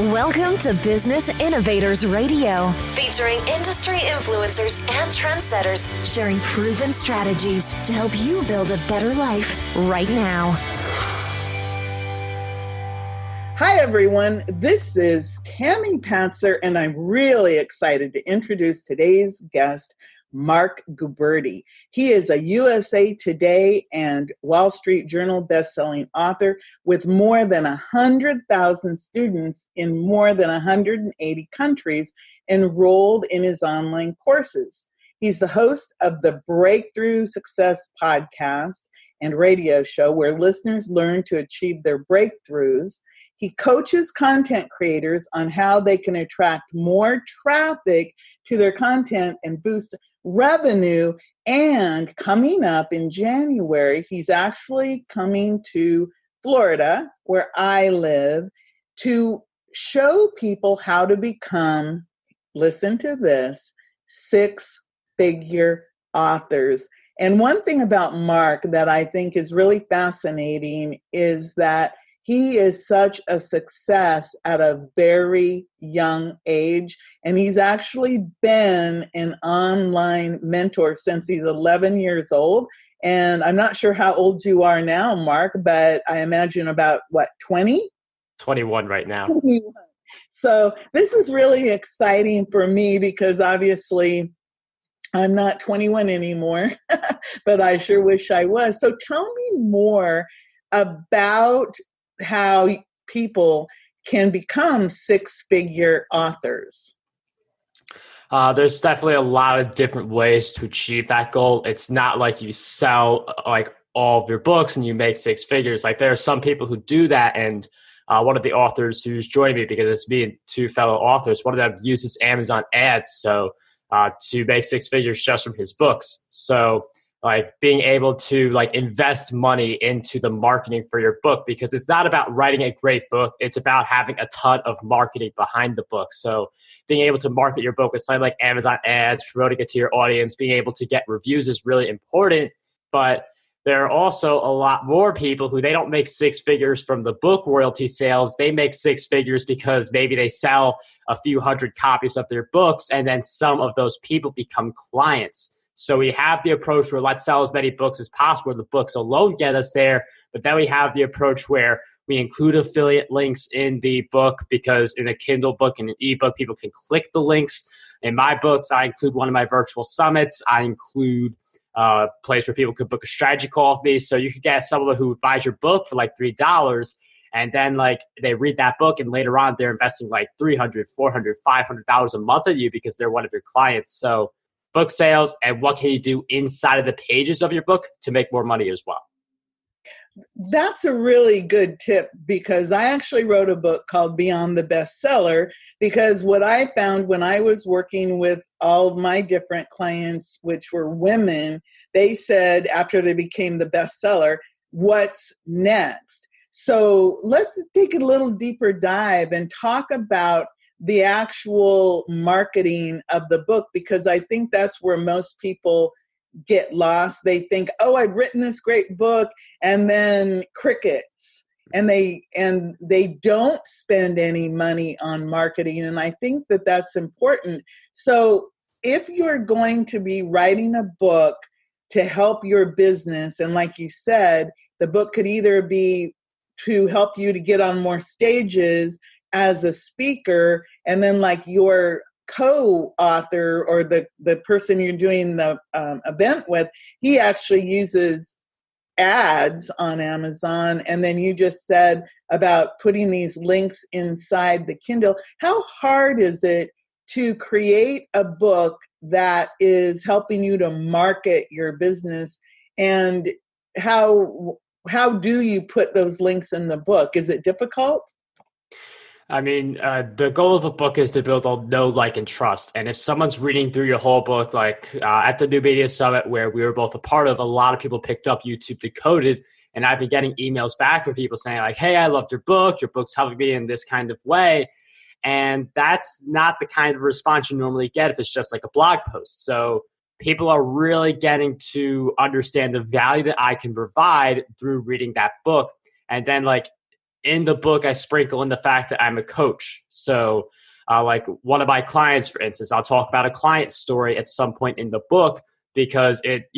Welcome to Business Innovators Radio, featuring industry influencers and trendsetters sharing proven strategies to help you build a better life right now. Hi, everyone. This is Tammy Patzer, and I'm really excited to introduce today's guest, Marc Guberti. He is a USA Today and Wall Street Journal bestselling author with more than 100,000 students in more than 180 countries enrolled in his online courses. He's the host of the Breakthrough Success podcast and radio show where listeners learn to achieve their breakthroughs. He coaches content creators on how they can attract more traffic to their content and boost revenue. And coming up in January, he's actually coming to Florida, where I live, to show people how to become, listen to this, six-figure authors. And one thing about Marc that I think is really fascinating is that he is such a success at a very young age, and he's actually been an online mentor since he's 11 years old. And I'm not sure how old you are now, Marc, but I imagine about, 20? 21 right now. 21. So this is really exciting for me because obviously I'm not 21 anymore, but I sure wish I was. So tell me more about how people can become six-figure authors. There's definitely a lot of different ways to achieve that goal. It's not like you sell like all of your books and you make six figures. Like there are some people who do that, and one of the authors who's joining me, because it's me and two fellow authors, one of them uses Amazon ads to make six figures just from his books. So like being able to like invest money into the marketing for your book, because it's not about writing a great book. It's about having a ton of marketing behind the book. So being able to market your book with something like Amazon ads, promoting it to your audience, being able to get reviews is really important. But there are also a lot more people who they don't make six figures from the book royalty sales. They make six figures because maybe they sell a few hundred copies of their books, and then some of those people become clients. So we have the approach where let's sell as many books as possible. The books alone get us there. But then we have the approach where we include affiliate links in the book, because in a Kindle book and an ebook, people can click the links. In my books, I include one of my virtual summits. I include a place where people could book a strategy call with me. So you could get someone who buys your book for like $3, and then like they read that book, and later on they're investing like $300, $400, $500 a month in you because they're one of your clients. So book sales, and what can you do inside of the pages of your book to make more money as well? That's a really good tip, because I actually wrote a book called Beyond the Bestseller, because what I found when I was working with all of my different clients, which were women, they said after they became the bestseller, what's next? So let's take a little deeper dive and talk about the actual marketing of the book, because I think that's where most people get lost. They think, oh, I've written this great book, and then crickets, and they don't spend any money on marketing. And I think that that's important. So if you're going to be writing a book to help your business, and like you said, the book could either be to help you to get on more stages as a speaker, and then like your co-author or the person you're doing the event with, he actually uses ads on Amazon. And then you just said about putting these links inside the Kindle. How hard is it to create a book that is helping you to market your business? And how do you put those links in the book? Is it difficult? I mean, the goal of a book is to build a know, like, and trust. And if someone's reading through your whole book, like at the New Media Summit, where we were both a part of, a lot of people picked up YouTube Decoded. And I've been getting emails back from people saying like, hey, I loved your book. Your book's helping me in this kind of way. And that's not the kind of response you normally get if it's just like a blog post. So people are really getting to understand the value that I can provide through reading that book. And then like in the book, I sprinkle in the fact that I'm a coach. So like one of my clients, for instance, I'll talk about a client story at some point in the book because it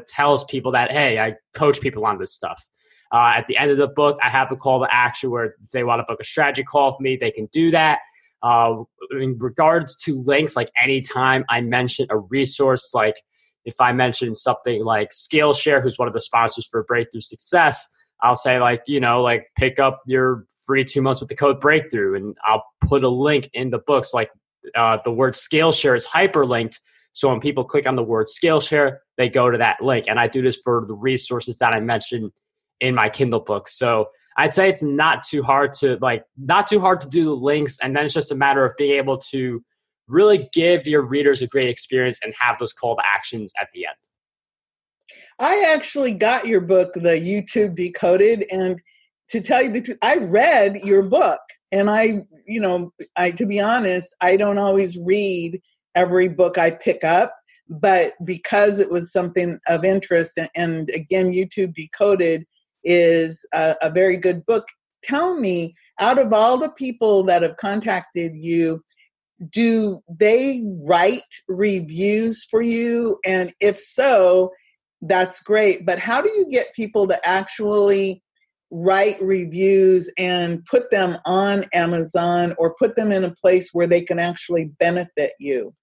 tells people that, hey, I coach people on this stuff. At the end of the book, I have the call to action where if they want to book a strategy call with me, they can do that. In regards to links, like anytime I mention a resource, like if I mention something like Skillshare, who's one of the sponsors for Breakthrough Success, I'll say pick up your free 2 months with the code Breakthrough, and I'll put a link in the books. Like the word Skillshare is hyperlinked. So when people click on the word Skillshare, they go to that link. And I do this for the resources that I mentioned in my Kindle book. So I'd say it's not too hard to do the links. And then it's just a matter of being able to really give your readers a great experience and have those call to actions at the end. I actually got your book, The YouTube Decoded, and to tell you the truth, I read your book, and I to be honest, I don't always read every book I pick up, but because it was something of interest, and again, YouTube Decoded is a very good book. Tell me, out of all the people that have contacted you, do they write reviews for you? And if so, that's great. But how do you get people to actually write reviews and put them on Amazon or put them in a place where they can actually benefit you?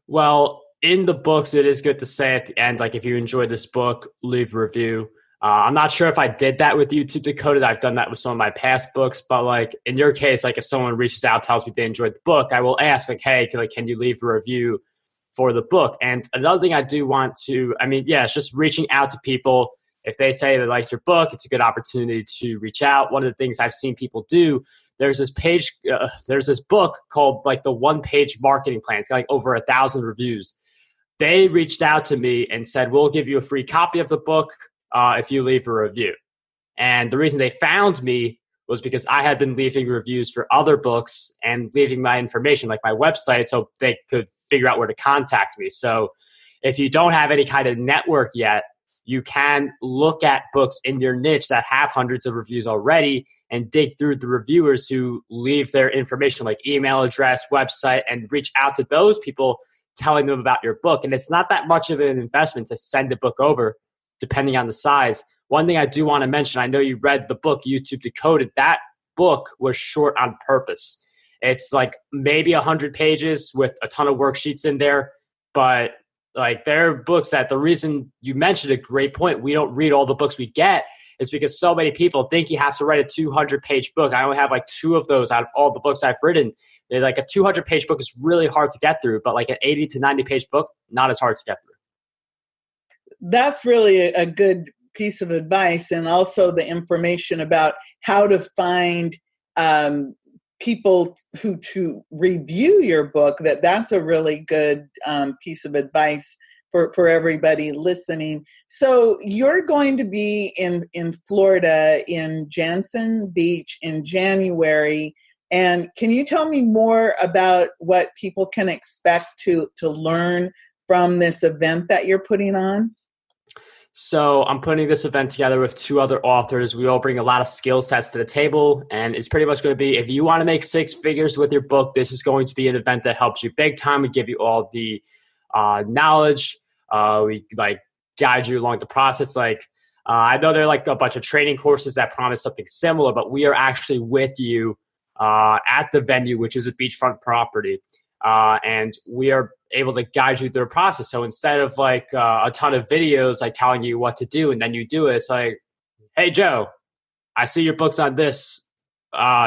Well, in the books, it is good to say at the end, like if you enjoyed this book, leave a review. I'm not sure if I did that with YouTube Decoded. I've done that with some of my past books, but like in your case, like if someone reaches out, tells me they enjoyed the book, I will ask like, hey, can you leave a review for the book? And another thing I do want to, it's just reaching out to people. If they say they liked your book, it's a good opportunity to reach out. One of the things I've seen people do, there's this book called like the One Page Marketing Plan. It's got like over 1,000 reviews. They reached out to me and said, we'll give you a free copy of the book if you leave a review. And the reason they found me was because I had been leaving reviews for other books and leaving my information, like my website, so they could figure out where to contact me. So if you don't have any kind of network yet, you can look at books in your niche that have hundreds of reviews already and dig through the reviewers who leave their information, like email address, website, and reach out to those people telling them about your book. And it's not that much of an investment to send a book over, depending on the size. One thing I do want to mention, I know you read the book YouTube Decoded. That book was short on purpose. It's like maybe 100 pages with a ton of worksheets in there, but like there are books that the reason you mentioned a great point, we don't read all the books we get, is because so many people think you have to write a 200-page book. I only have like 2 of those out of all the books I've written. They're like a 200-page book is really hard to get through, but like an 80 to 90-page book, not as hard to get through. That's really a good piece of advice, and also the information about how to find people who to review your book. That's a really good piece of advice for everybody listening. So you're going to be in Florida, in Jansen Beach in January. And can you tell me more about what people can expect to learn from this event that you're putting on? So I'm putting this event together with 2 other authors. We all bring a lot of skill sets to the table, and it's pretty much going to be, if you want to make 6 figures with your book, this is going to be an event that helps you big time. We give you all the knowledge. We like guide you along the process. I know there are like a bunch of training courses that promise something similar, but we are actually with you at the venue, which is a beachfront property. And we are able to guide you through the process. So instead of like a ton of videos like telling you what to do and then you do it, it's like, hey, Joe, I see your book's on this.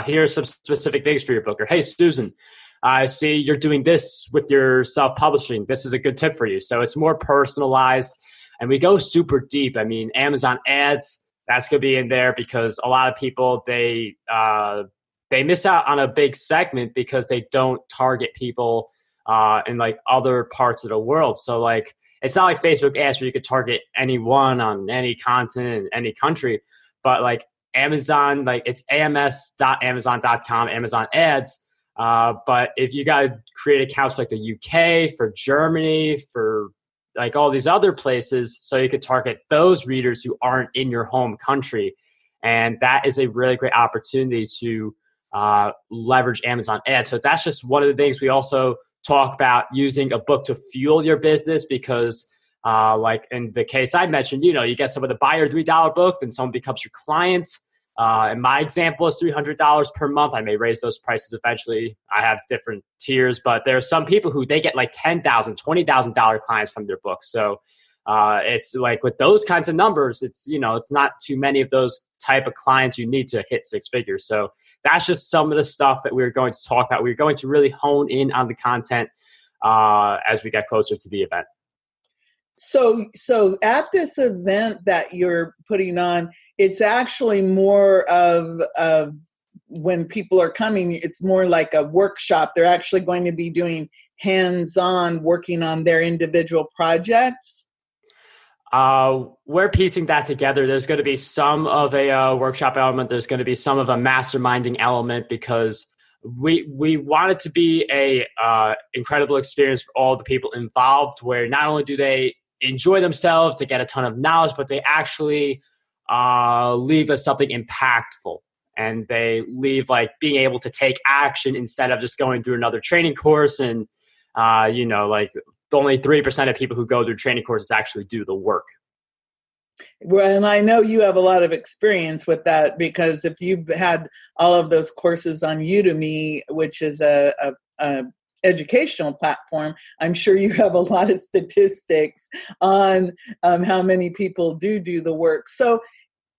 Here's some specific things for your book. Or, hey, Susan, I see you're doing this with your self-publishing. This is a good tip for you. So it's more personalized, and we go super deep. I mean, Amazon ads, that's going to be in there because a lot of people, they miss out on a big segment because they don't target people in like other parts of the world. So like, it's not like Facebook ads where you could target anyone on any continent, any country, but like Amazon, like it's ams.amazon.com, Amazon ads. But if you got to create accounts for like the UK, for Germany, for like all these other places, so you could target those readers who aren't in your home country. And that is a really great opportunity to leverage Amazon ads. So that's just one of the things we also talk about, using a book to fuel your business, because like in the case I mentioned, you get someone to buy your $3 book, then someone becomes your client. And my example is $300 per month. I may raise those prices eventually. I have different tiers, but there are some people who they get like $10,000, $20,000 clients from their books. So it's like with those kinds of numbers, it's not too many of those type of clients you need to hit six figures. So that's just some of the stuff that we're going to talk about. We're going to really hone in on the content as we get closer to the event. So at this event that you're putting on, it's actually more of when people are coming, it's more like a workshop. They're actually going to be doing hands-on, working on their individual projects. We're piecing that together. There's going to be some of a workshop element. There's going to be some of a masterminding element, because we want it to be a incredible experience for all the people involved, where not only do they enjoy themselves to get a ton of knowledge, but they actually leave us something impactful, and they leave like being able to take action instead of just going through another training course. And like only 3% of people who go through training courses actually do the work. Well, and I know you have a lot of experience with that, because if you've had all of those courses on Udemy, which is a educational platform, I'm sure you have a lot of statistics on how many people do the work. So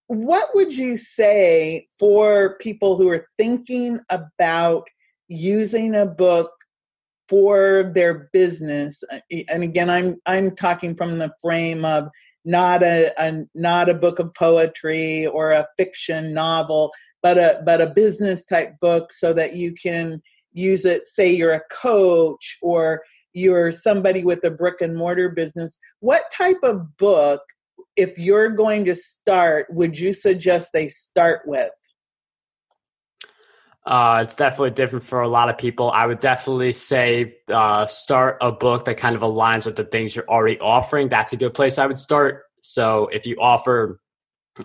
what would you say for people who are thinking about using a book for their business? And again, I'm talking from the frame of not a book of poetry or a fiction novel, but a business type book, so that you can use it. Say you're a coach or you're somebody with a brick and mortar business. What type of book, if you're going to start, would you suggest they start with? It's definitely different for a lot of people. I would definitely say start a book that kind of aligns with the things you're already offering. That's a good place I would start. So if you offer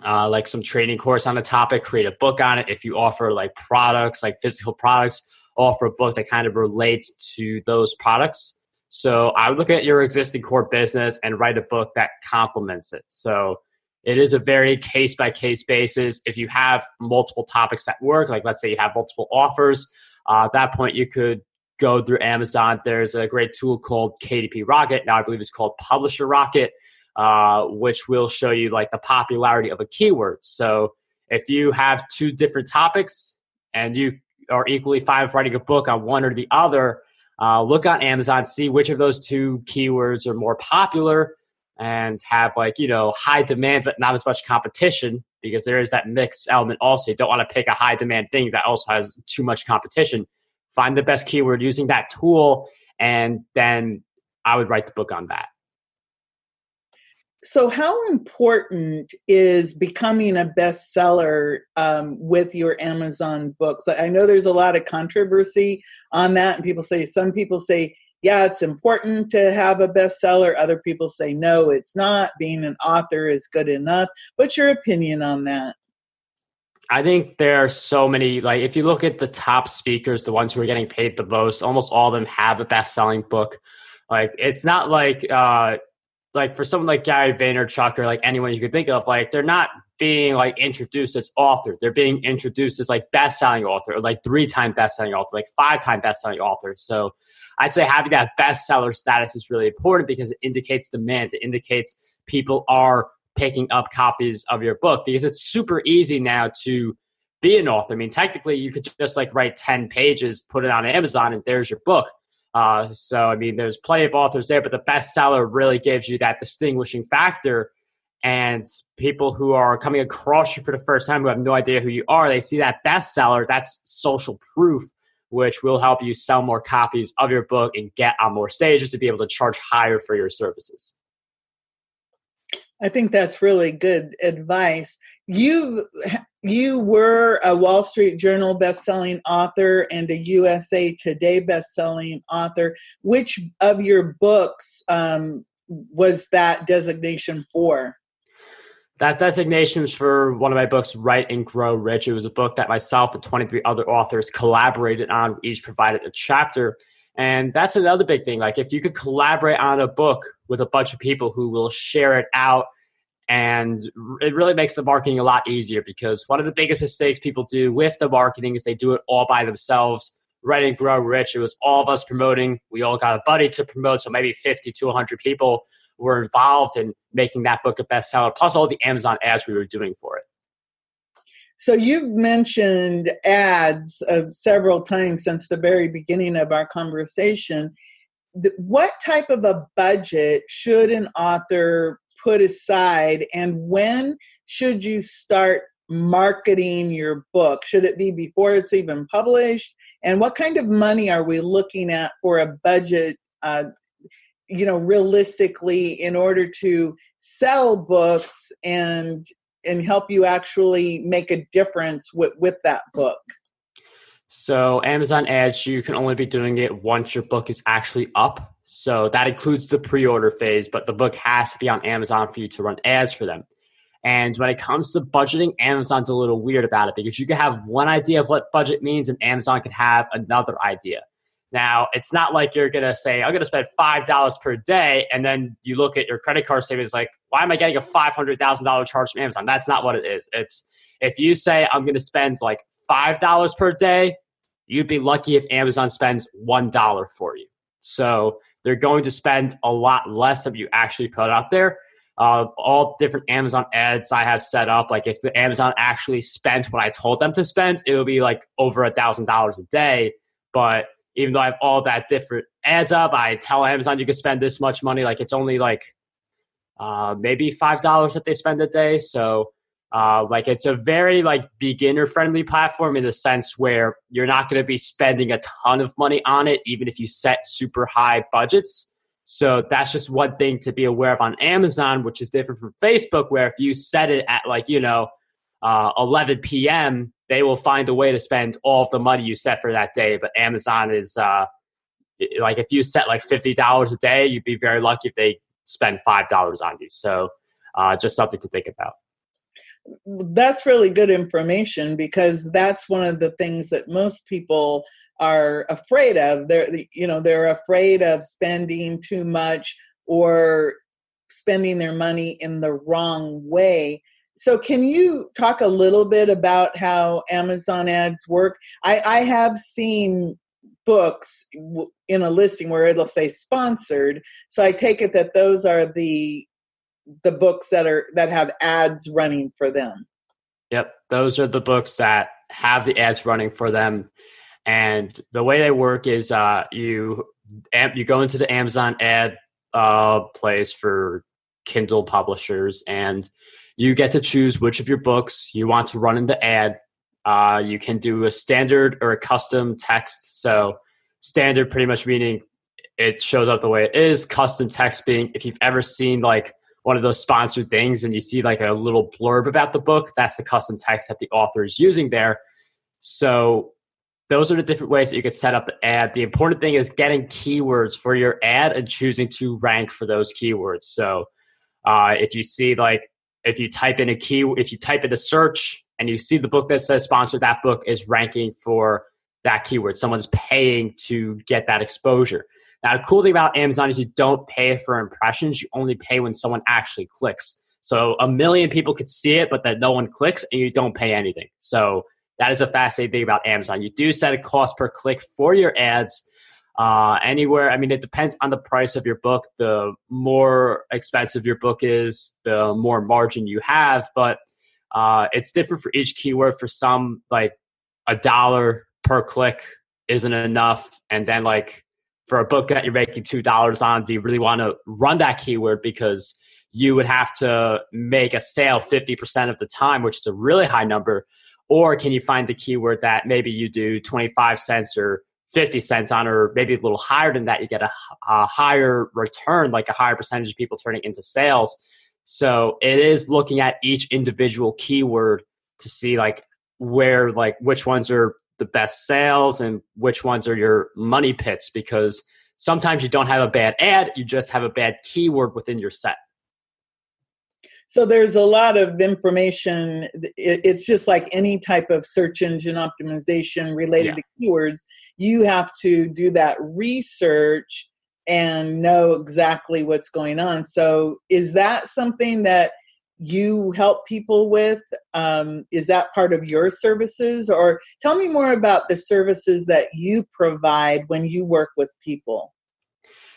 like some training course on a topic, create a book on it. If you offer like products, like physical products, offer a book that kind of relates to those products. So I would look at your existing core business and write a book that complements it. So it is a very case-by-case basis. If you have multiple topics that work, like let's say you have multiple offers, at that point you could go through Amazon. There's a great tool called KDP Rocket. Now I believe it's called Publisher Rocket, which will show you like the popularity of a keyword. So if you have two different topics and you are equally fine with writing a book on one or the other, look on Amazon, see which of those two keywords are more popular and have like, high demand, but not as much competition, because there is that mixed element also. You don't want to pick a high demand thing that also has too much competition. Find the best keyword using that tool, and then I would write the book on that. So how important is becoming a bestseller with your Amazon books? I know there's a lot of controversy on that, and some people say, yeah, it's important to have a bestseller. Other people say, no, it's not. Being an author is good enough. What's your opinion on that? I think there are so many, like if you look at the top speakers, the ones who are getting paid the most, almost all of them have a best-selling book. Like it's not like for someone like Gary Vaynerchuk or like anyone you could think of, like they're not being like introduced as author. They're being introduced as like best-selling author, or like 3-time best-selling author, like 5-time best-selling author. So I'd say having that bestseller status is really important, because it indicates demand. It indicates people are picking up copies of your book, because it's super easy now to be an author. I mean, technically you could just like write 10 pages, put it on Amazon, and there's your book. So, I mean, there's plenty of authors there, but the bestseller really gives you that distinguishing factor. And people who are coming across you for the first time, who have no idea who you are, they see that bestseller, that's social proof, which will help you sell more copies of your book and get on more stages to be able to charge higher for your services. I think that's really good advice. You were a Wall Street Journal bestselling author and a USA Today bestselling author. Which of your books was that designation for? That designation was for one of my books, Write and Grow Rich. It was a book that myself and 23 other authors collaborated on. We each provided a chapter. And that's another big thing. Like if you could collaborate on a book with a bunch of people who will share it out, and it really makes the marketing a lot easier, because one of the biggest mistakes people do with the marketing is they do it all by themselves. Write and Grow Rich, it was all of us promoting. We all got a buddy to promote, so maybe 50 to 100 people were involved in making that book a bestseller, plus all the Amazon ads we were doing for it. So you've mentioned ads several times since the very beginning of our conversation. What type of a budget should an author put aside, and when should you start marketing your book? Should it be before it's even published? And what kind of money are we looking at for a budget, realistically, in order to sell books and help you actually make a difference with that book? So Amazon ads, you can only be doing it once your book is actually up. So that includes the pre-order phase, but the book has to be on Amazon for you to run ads for them. And when it comes to budgeting, Amazon's a little weird about it, because you can have one idea of what budget means and Amazon can have another idea. Now, it's not like you're going to say, I'm going to spend $5 per day, and then you look at your credit card statement, it's like, why am I getting a $500,000 charge from Amazon? That's not what it is. It's if you say I'm going to spend like $5 per day, you'd be lucky if Amazon spends $1 for you. So they're going to spend a lot less than you actually put out there. All different Amazon ads I have set up, like if the Amazon actually spent what I told them to spend, it would be like over $1,000 a day. But even though I have all that different ads up, I tell Amazon you can spend this much money. Like it's only like maybe $5 that they spend a day. So like it's a very like beginner friendly platform in the sense where you're not going to be spending a ton of money on it, even if you set super high budgets. So that's just one thing to be aware of on Amazon, which is different from Facebook, where if you set it at 11 p.m., they will find a way to spend all of the money you set for that day. But Amazon is like if you set like $50 a day, you'd be very lucky if they spend $5 on you. So just something to think about. That's really good information, because that's one of the things that most people are afraid of. They're afraid of spending too much or spending their money in the wrong way. So can you talk a little bit about how Amazon ads work? I have seen books in a listing where it'll say sponsored. So I take it that those are the books that have ads running for them. Yep. Those are the books that have the ads running for them. And the way they work is you go into the Amazon ad place for Kindle publishers, and you get to choose which of your books you want to run in the ad. You can do a standard or a custom text. So standard pretty much meaning it shows up the way it is. Custom text being if you've ever seen like one of those sponsored things and you see like a little blurb about the book, that's the custom text that the author is using there. So those are the different ways that you could set up the ad. The important thing is getting keywords for your ad and choosing to rank for those keywords. So if you see like, if you type in a search and you see the book that says sponsored, that book is ranking for that keyword. Someone's paying to get that exposure. Now, the cool thing about Amazon is you don't pay for impressions. You only pay when someone actually clicks. So 1 million people could see it, but then no one clicks and you don't pay anything. So that is a fascinating thing about Amazon. You do set a cost per click for your ads anywhere. I mean, it depends on the price of your book. The more expensive your book is, the more margin you have. But it's different for each keyword. For some, like $1 per click isn't enough. And then like for a book that you're making $2 on, do you really want to run that keyword? Because you would have to make a sale 50% of the time, which is a really high number. Or can you find the keyword that maybe you do 25 cents or 50 cents on, or maybe a little higher than that, you get a higher return, like a higher percentage of people turning into sales. So it is looking at each individual keyword to see like where, like which ones are the best sales and which ones are your money pits, because sometimes you don't have a bad ad, you just have a bad keyword within your set. So there's a lot of information. It's just like any type of search engine optimization related to keywords. You have to do that research and know exactly what's going on. So is that something that you help people with? Is that part of your services? Or tell me more about the services that you provide when you work with people.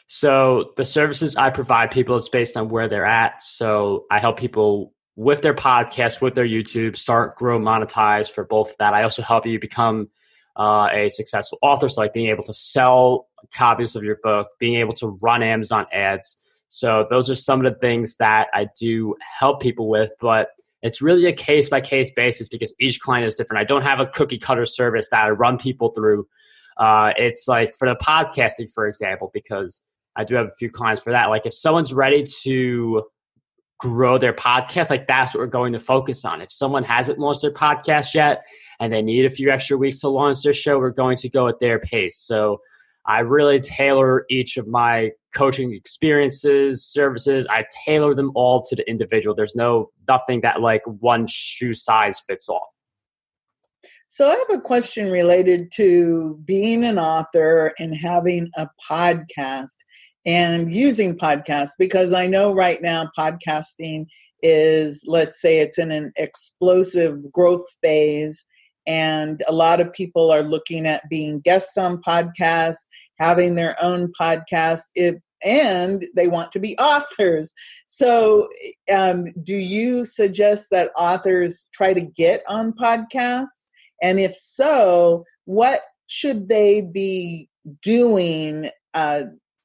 So the services I provide people is based on where they're at. So I help people with their podcast, with their YouTube, start, grow, monetize for both of that. I also help you become a successful author. So like being able to sell copies of your book, being able to run Amazon ads. So those are some of the things that I do help people with, but it's really a case-by-case basis because each client is different. I don't have a cookie cutter service that I run people through. It's like for the podcasting, for example, because I do have a few clients for that. Like if someone's ready to grow their podcast, like that's what we're going to focus on. If someone hasn't launched their podcast yet and they need a few extra weeks to launch their show, we're going to go at their pace. So I really tailor each of my coaching experiences, services. I tailor them all to the individual. There's nothing that like one shoe size fits all. So I have a question related to being an author and having a podcast and using podcasts, because I know right now podcasting is, let's say it's in an explosive growth phase, and a lot of people are looking at being guests on podcasts, having their own podcast, and they want to be authors. So do you suggest that authors try to get on podcasts? And if so, what should they be doing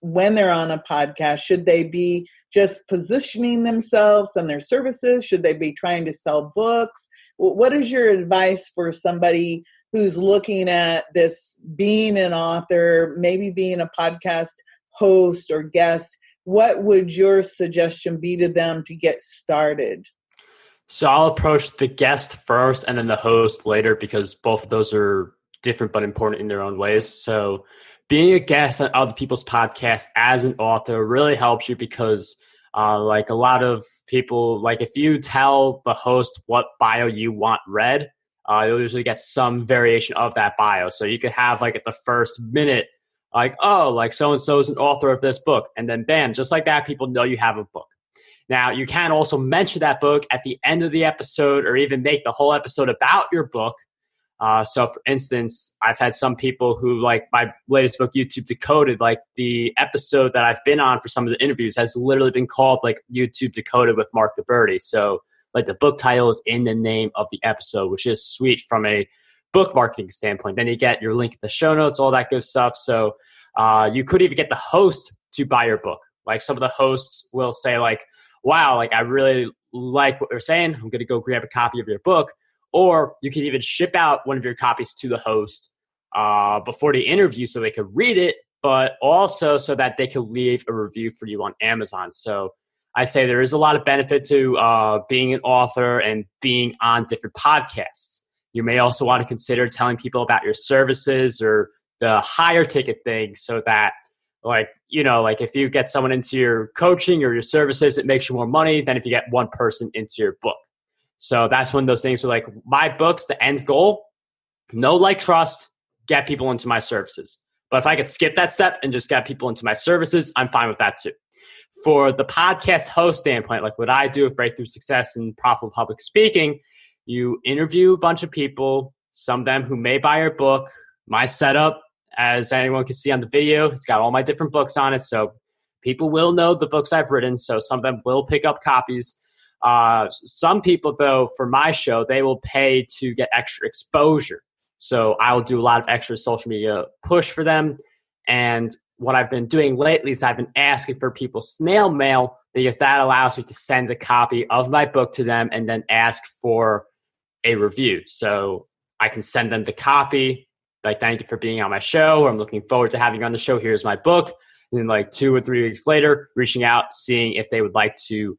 when they're on a podcast? Should they be just positioning themselves and their services? Should they be trying to sell books? What is your advice for somebody who's looking at this, being an author, maybe being a podcast host or guest? What would your suggestion be to them to get started? So I'll approach the guest first and then the host later because both of those are different but important in their own ways. So being a guest on other people's podcasts as an author really helps you because like a lot of people, like if you tell the host what bio you want read, you'll usually get some variation of that bio. So you could have like at the first minute, like, oh, like so-and-so is an author of this book. And then bam, just like that, people know you have a book. Now, you can also mention that book at the end of the episode or even make the whole episode about your book. So, for instance, I've had some people who, like my latest book, YouTube Decoded, like the episode that I've been on for some of the interviews has literally been called like YouTube Decoded with Marc Guberti. So, like the book title is in the name of the episode, which is sweet from a book marketing standpoint. Then you get your link in the show notes, all that good stuff. So, you could even get the host to buy your book. Like some of the hosts will say like, wow, like I really like what you're saying. I'm going to go grab a copy of your book. Or you can even ship out one of your copies to the host before the interview so they could read it, but also so that they could leave a review for you on Amazon. So I say there is a lot of benefit to being an author and being on different podcasts. You may also want to consider telling people about your services or the higher ticket things so that like, you know, like if you get someone into your coaching or your services, it makes you more money than if you get one person into your book. So that's one of those things where like my books, the end goal, know, like, trust, get people into my services. But if I could skip that step and just get people into my services, I'm fine with that too. For the podcast host standpoint, like what I do with Breakthrough Success and Profitable Public Speaking, you interview a bunch of people, some of them who may buy your book. My setup, as anyone can see on the video, it's got all my different books on it. So people will know the books I've written. So some of them will pick up copies. Some people, though, for my show, they will pay to get extra exposure. So I'll do a lot of extra social media push for them. And what I've been doing lately is I've been asking for people's snail mail because that allows me to send a copy of my book to them and then ask for a review. So I can send them the copy, like, thank you for being on my show, or I'm looking forward to having you on the show. Here's my book. And then like 2 or 3 weeks later, reaching out, seeing if they would like to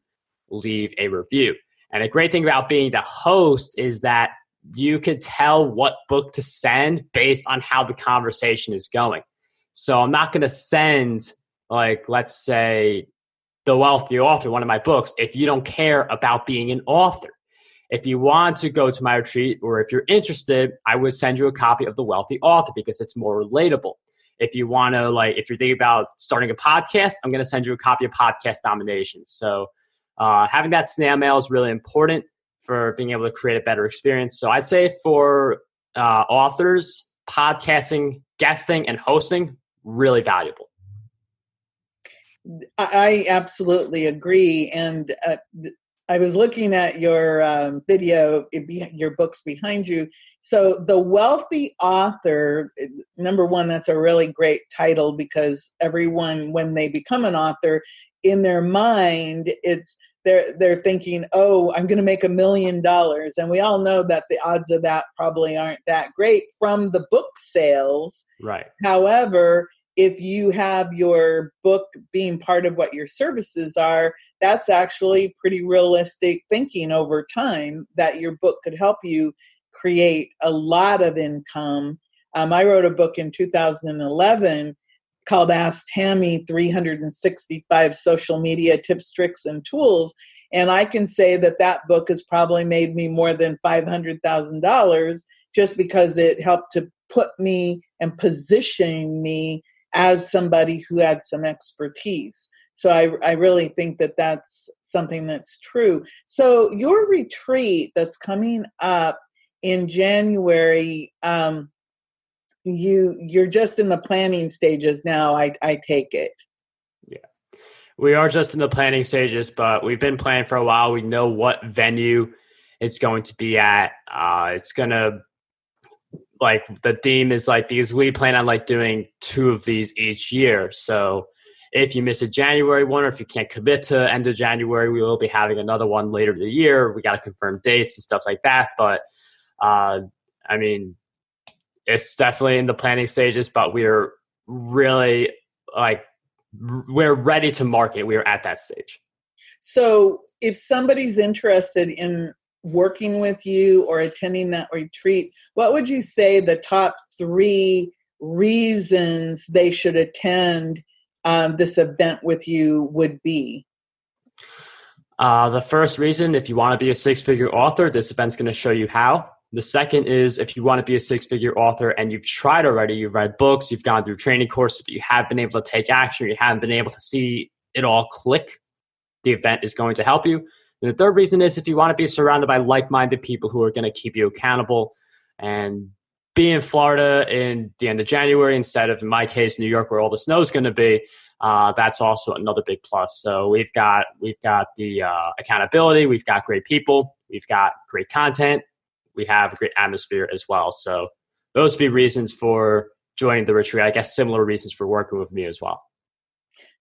leave a review. And a great thing about being the host is that you can tell what book to send based on how the conversation is going. So I'm not going to send, like, let's say The Wealthy Author, one of my books, if you don't care about being an author. If you want to go to my retreat, or if you're interested, I would send you a copy of The Wealthy Author because it's more relatable. If you want to, if you're thinking about starting a podcast, I'm going to send you a copy of Podcast Dominations. So having that snail mail is really important for being able to create a better experience. So I'd say for authors, podcasting, guesting, and hosting, really valuable. I absolutely agree. And I was looking at your video, your books behind you. So The Wealthy Author, number one, that's a really great title because everyone, when they become an author, in their mind, they're thinking, oh, I'm going to make $1 million. And we all know that the odds of that probably aren't that great from the book sales. Right. However, if you have your book being part of what your services are, that's actually pretty realistic thinking over time that your book could help you create a lot of income. I wrote a book in 2011 called Ask Tammy, 365 Social Media Tips, Tricks, and Tools. And I can say that book has probably made me more than $500,000 just because it helped to put me and position me as somebody who had some expertise. So I really think that that's something that's true. So your retreat that's coming up in January, you're just in the planning stages now, I take it. Yeah, we are just in the planning stages, but we've been planning for a while. We know what venue it's going to be at. It's going to, the theme is because we plan on doing 2 of these each year. So if you miss a January one, or if you can't commit to end of January, we will be having another one later in the year. We got to confirm dates and stuff like that. But it's definitely in the planning stages, but we're really we're ready to market. We are at that stage. So if somebody's interested in working with you or attending that retreat, what would you say the top 3 reasons they should attend this event with you would be? The first reason, if you want to be a 6-figure author, this event's going to show you how. The second is if you want to be a 6-figure author and you've tried already, you've read books, you've gone through training courses, but you haven't been able to take action, you haven't been able to see it all click, the event is going to help you. And the third reason is if you want to be surrounded by like-minded people who are going to keep you accountable, and be in Florida in the end of January instead of, in my case, New York, where all the snow is going to be, that's also another big plus. So we've got the accountability, we've got great people, we've got great content, we have a great atmosphere as well. So those would be reasons for joining the retreat. I guess similar reasons for working with me as well.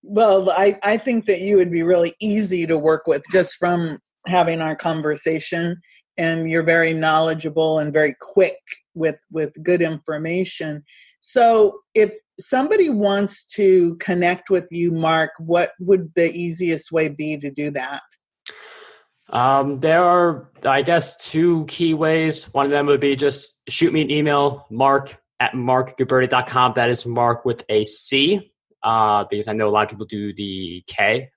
Well, I think that you would be really easy to work with just from having our conversation, and you're very knowledgeable and very quick with good information. So if somebody wants to connect with you, Marc, what would the easiest way be to do that? There are, I guess, 2 key ways. One of them would be just shoot me an email, marc@marcguberti.com. That is Marc with a C. Because I know a lot of people do the K.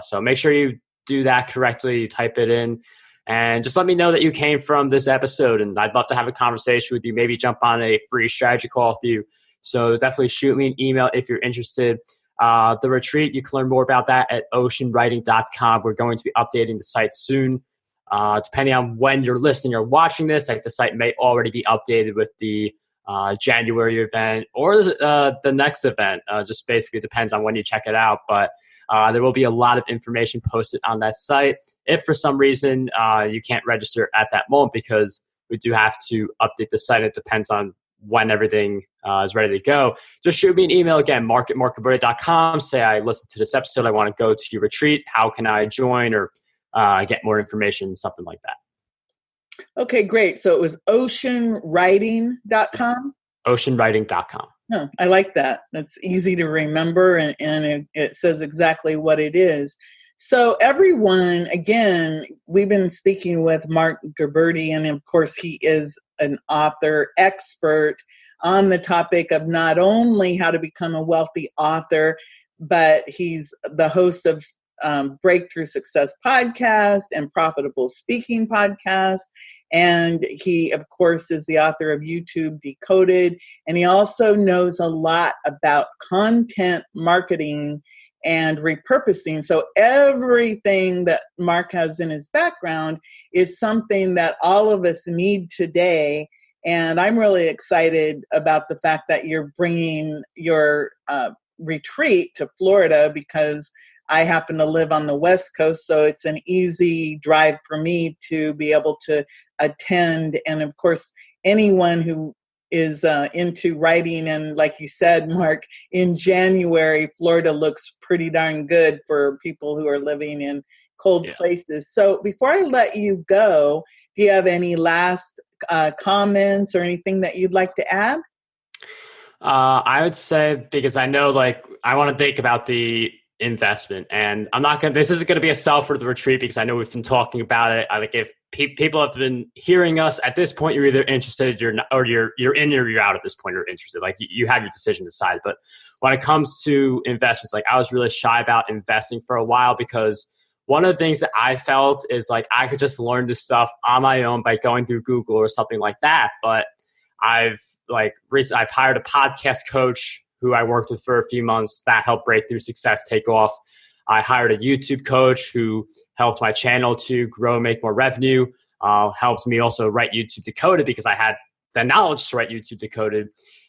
So make sure you do that correctly. You type it in and just let me know that you came from this episode, and I'd love to have a conversation with you, maybe jump on a free strategy call with you. So definitely shoot me an email if you're interested. The retreat, you can learn more about that at oceanwriting.com. We're going to be updating the site soon. Depending on when you're listening or watching this, the site may already be updated with the January event or the next event. Just basically depends on when you check it out. But there will be a lot of information posted on that site. If for some reason you can't register at that moment, because we do have to update the site, it depends on when everything is ready to go, just shoot me an email again, marc@marcguberti.com. Say, I listened to this episode, I want to go to your retreat. How can I join or get more information, something like that. Okay, great. So it was oceanwriting.com? Oceanwriting.com. Oh, I like that. That's easy to remember, and it says exactly what it is. So everyone, again, we've been speaking with Marc Guberti, and of course he is an author expert on the topic of not only how to become a wealthy author, but he's the host of Breakthrough Success podcast and Profitable Speaking podcast. And he, of course, is the author of YouTube Decoded. And he also knows a lot about content marketing and repurposing. So everything that Marc has in his background is something that all of us need today. And I'm really excited about the fact that you're bringing your retreat to Florida, because I happen to live on the West Coast, so it's an easy drive for me to be able to attend. And of course, anyone who is into writing, and like you said, Marc, in January, Florida looks pretty darn good for people who are living in cold places. So before I let you go, do you have any last comments or anything that you'd like to add? I would say, because I know, like, I want to think about the investment, and this isn't going to be a sell for the retreat, because I know we've been talking about it. I think if people have been hearing us at this point, you're either interested, you're not, or you're in or you're out at this point, you're interested. Like, you have your decision decided. But when it comes to investments, like, I was really shy about investing for a while, because one of the things that I felt is like I could just learn this stuff on my own by going through Google or something like that. But I've hired a podcast coach who I worked with for a few months that helped Breakthrough Success take off. I hired a YouTube coach who helped my channel to grow and make more revenue, helped me also write YouTube Decoded, because I had the knowledge to write YouTube Decoded.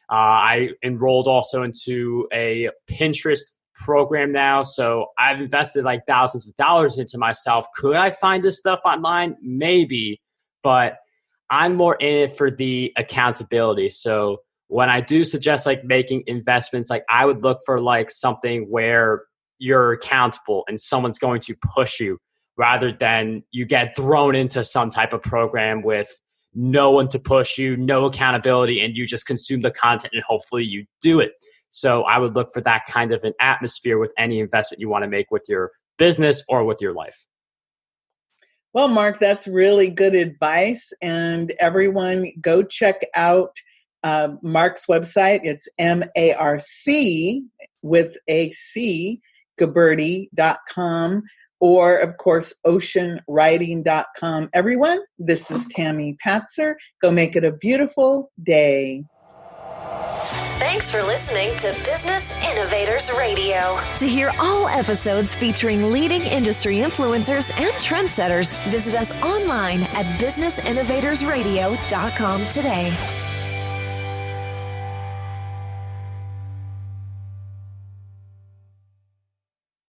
I enrolled also into a Pinterest program now. So I've invested like thousands of dollars into myself. Could I find this stuff online? Maybe, but I'm more in it for the accountability. So when I do suggest like making investments, like I would look for like something where you're accountable and someone's going to push you, rather than you get thrown into some type of program with no one to push you, no accountability, and you just consume the content and hopefully you do it. So I would look for that kind of an atmosphere with any investment you want to make with your business or with your life. Well, Marc, that's really good advice. And everyone, go check out Marc's website. It's MARC with a C, Guberti.com, or of course, oceanwriting.com. Everyone, this is Tammy Patzer. Go make it a beautiful day. Thanks for listening to Business Innovators Radio. To hear all episodes featuring leading industry influencers and trendsetters, visit us online at businessinnovatorsradio.com today.